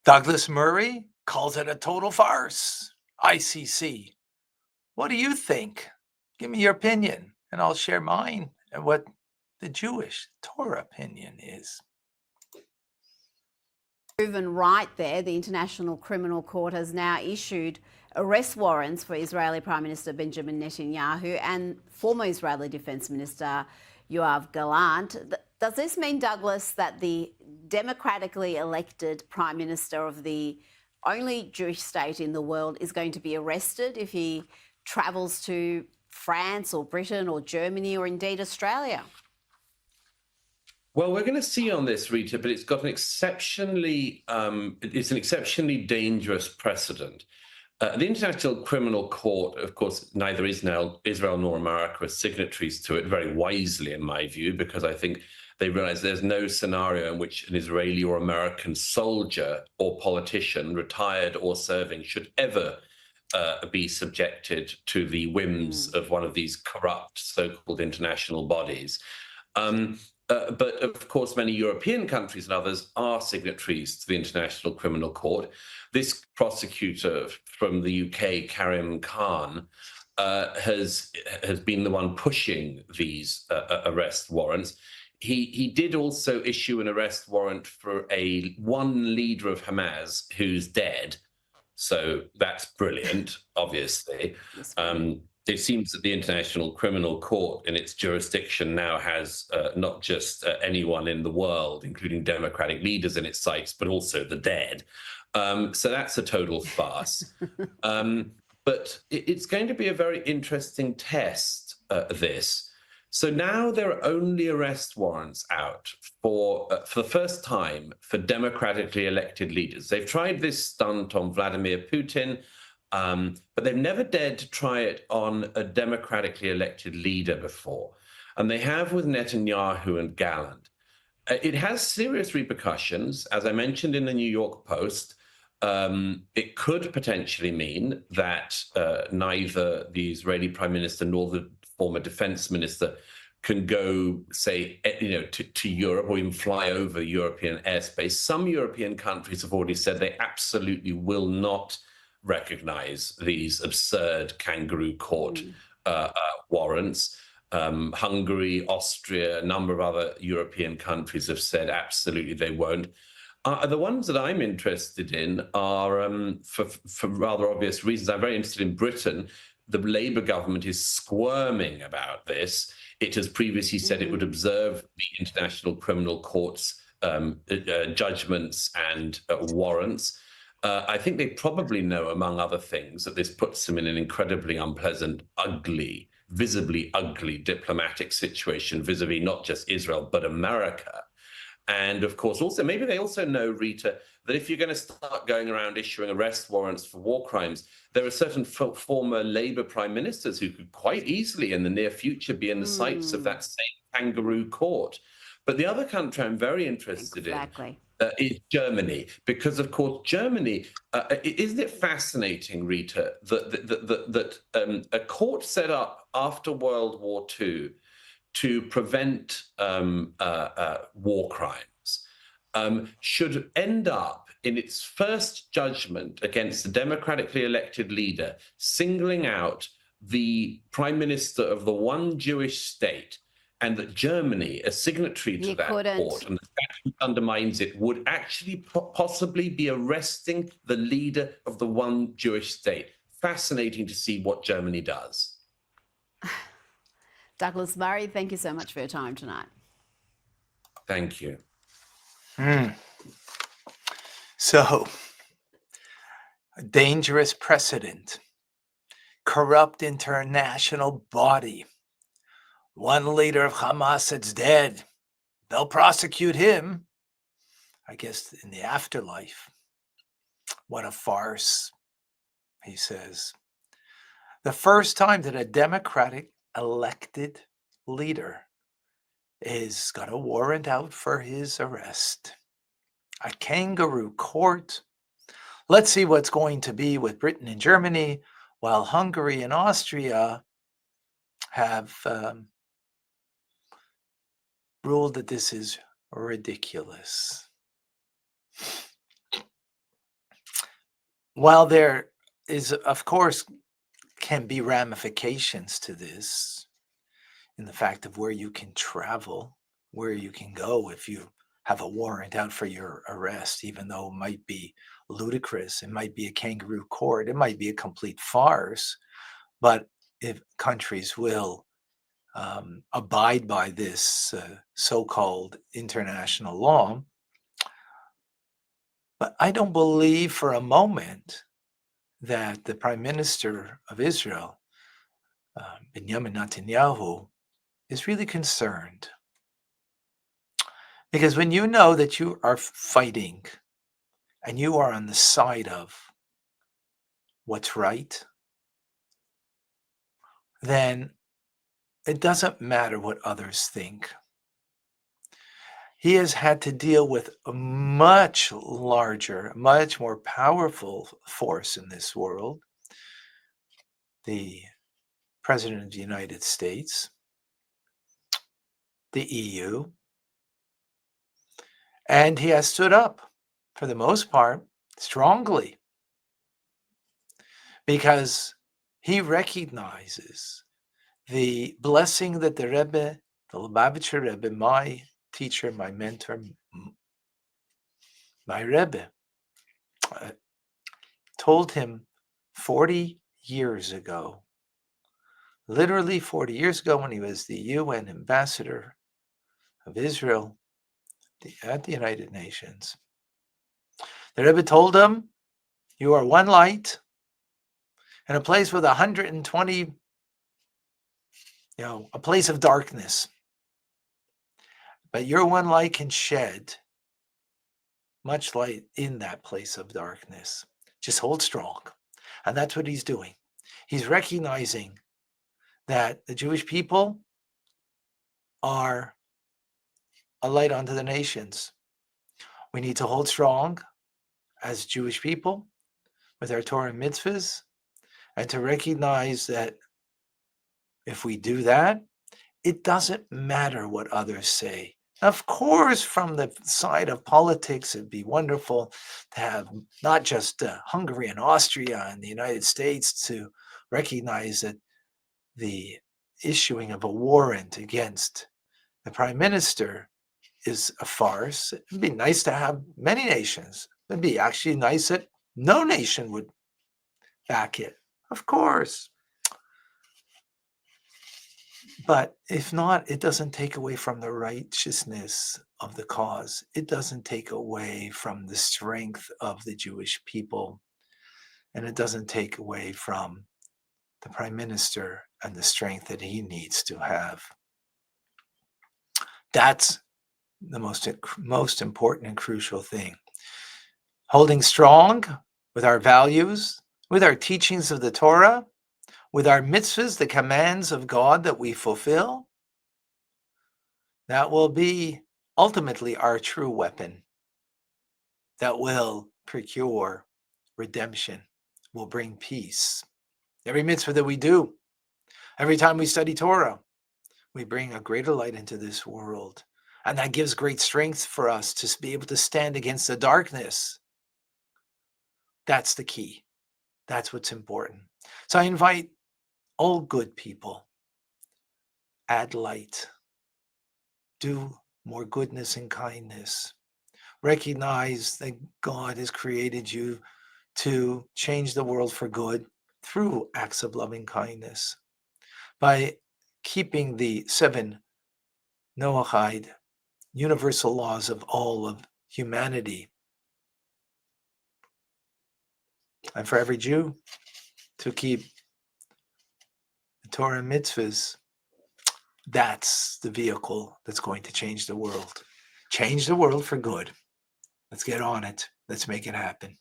Douglas Murray calls it a total farce. ICC. What do you think? Give me your opinion, and I'll share mine and what the Jewish Torah opinion is. Proven right there. The International Criminal Court has now issued arrest warrants for Israeli Prime Minister Benjamin Netanyahu and former Israeli Defense Minister Yoav Gallant. Does this mean, Douglas, that the democratically elected Prime Minister of the only Jewish state in the world is going to be arrested if he travels to France or Britain or Germany or indeed Australia? Well, we're going to see on this, Rita, but it's got an exceptionally dangerous precedent. The International Criminal Court, of course, neither Israel nor America are signatories to it, very wisely, in my view, because I think they realize there's no scenario in which an Israeli or American soldier or politician, retired or serving, should ever be subjected to the whims of one of these corrupt so-called international bodies. But of course, many European countries and others are signatories to the International Criminal Court. This prosecutor from the UK, Karim Khan, has been the one pushing these arrest warrants. He did also issue an arrest warrant for one leader of Hamas who's dead. So that's brilliant, obviously. It seems that the International Criminal Court in its jurisdiction now has not just anyone in the world, including democratic leaders in its sights, but also the dead. So that's a total farce. But it's going to be a very interesting test, this. So now there are only arrest warrants out for the first time for democratically elected leaders. They've tried this stunt on Vladimir Putin, but they've never dared to try it on a democratically elected leader before. And they have with Netanyahu and Gallant. It has serious repercussions. As I mentioned in the New York Post, it could potentially mean that neither the Israeli Prime Minister nor the former defense minister can go, say, to Europe or even fly over European airspace. Some European countries have already said they absolutely will not recognize these absurd kangaroo court warrants. Hungary, Austria, a number of other European countries have said absolutely they won't. The ones that I'm interested in are, for rather obvious reasons, I'm very interested in Britain. The Labour government is squirming about this. It has previously said it would observe the International Criminal Court's judgments and warrants. I think they probably know, among other things, that this puts them in an incredibly unpleasant, ugly, visibly ugly diplomatic situation vis-a-vis not just Israel, but America. And of course, also, maybe they also know, Rita, that if you're going to start going around issuing arrest warrants for war crimes, there are certain former Labour prime ministers who could quite easily in the near future be in the sights of that same kangaroo court. But the other country I'm very interested in is Germany, because, of course, Germany, isn't it fascinating, Rita, that a court set up after World War II to prevent war crimes should end up in its first judgment against the democratically elected leader singling out the prime minister of the one Jewish state, and that Germany, a signatory to that court, and the statute undermines it, would actually possibly be arresting the leader of the one Jewish state. Fascinating to see what Germany does. Douglas Murray, thank you so much for your time tonight. Thank you. So, a dangerous precedent, corrupt international body. One leader of Hamas that's dead. They'll prosecute him, I guess, in the afterlife. What a farce, he says. The first time that a democratic elected leader is got a warrant out for his arrest. A kangaroo court. Let's see what's going to be with Britain and Germany, while Hungary and Austria have ruled that this is ridiculous. while there is, of course, can be ramifications to this in the fact of where you can travel, where you can go if you have a warrant out for your arrest, even though it might be ludicrous, it might be a kangaroo court, it might be a complete farce. But if countries will abide by this so-called international law, but I don't believe for a moment that the Prime Minister of Israel, Benjamin Netanyahu, is really concerned. Because when you know that you are fighting and you are on the side of what's right, then it doesn't matter what others think. He has had to deal with a much larger, much more powerful force in this world, the President of the United States, the EU, and he has stood up, for the most part, strongly, because he recognizes the blessing that the Rebbe, the Lubavitcher Rebbe, my teacher, my mentor, my Rebbe, told him 40 years ago, literally 40 years ago, when he was the UN ambassador of Israel at the United Nations. The Rebbe told him, you are one light in a place with 120, a place of darkness. But your one light can shed much light in that place of darkness. Just hold strong. And that's what he's doing. He's recognizing that the Jewish people are a light unto the nations. We need to hold strong as Jewish people with our Torah and mitzvahs, and to recognize that if we do that, it doesn't matter what others say. Of course, from the side of politics, it'd be wonderful to have not just Hungary and Austria and the United States to recognize that the issuing of a warrant against the prime minister is a farce. It'd be nice to have many nations. It'd be actually nice that no nation would back it, of course. But if not, it doesn't take away from the righteousness of the cause. It doesn't take away from the strength of the Jewish people. And it doesn't take away from the prime minister and the strength that he needs to have. That's the most important and crucial thing. Holding strong with our values, with our teachings of the Torah, with our mitzvahs, the commands of God that we fulfill, that will be ultimately our true weapon that will procure redemption, will bring peace. Every mitzvah that we do, every time we study Torah, we bring a greater light into this world. And that gives great strength for us to be able to stand against the darkness. That's the key. That's what's important. So I invite all good people, add light, do more goodness and kindness. Recognize that God has created you to change the world for good through acts of loving kindness. By keeping the 7 Noahide universal laws of all of humanity. And for every Jew to keep the Torah and mitzvahs, that's the vehicle that's going to change the world. Change the world for good. Let's get on it. Let's make it happen.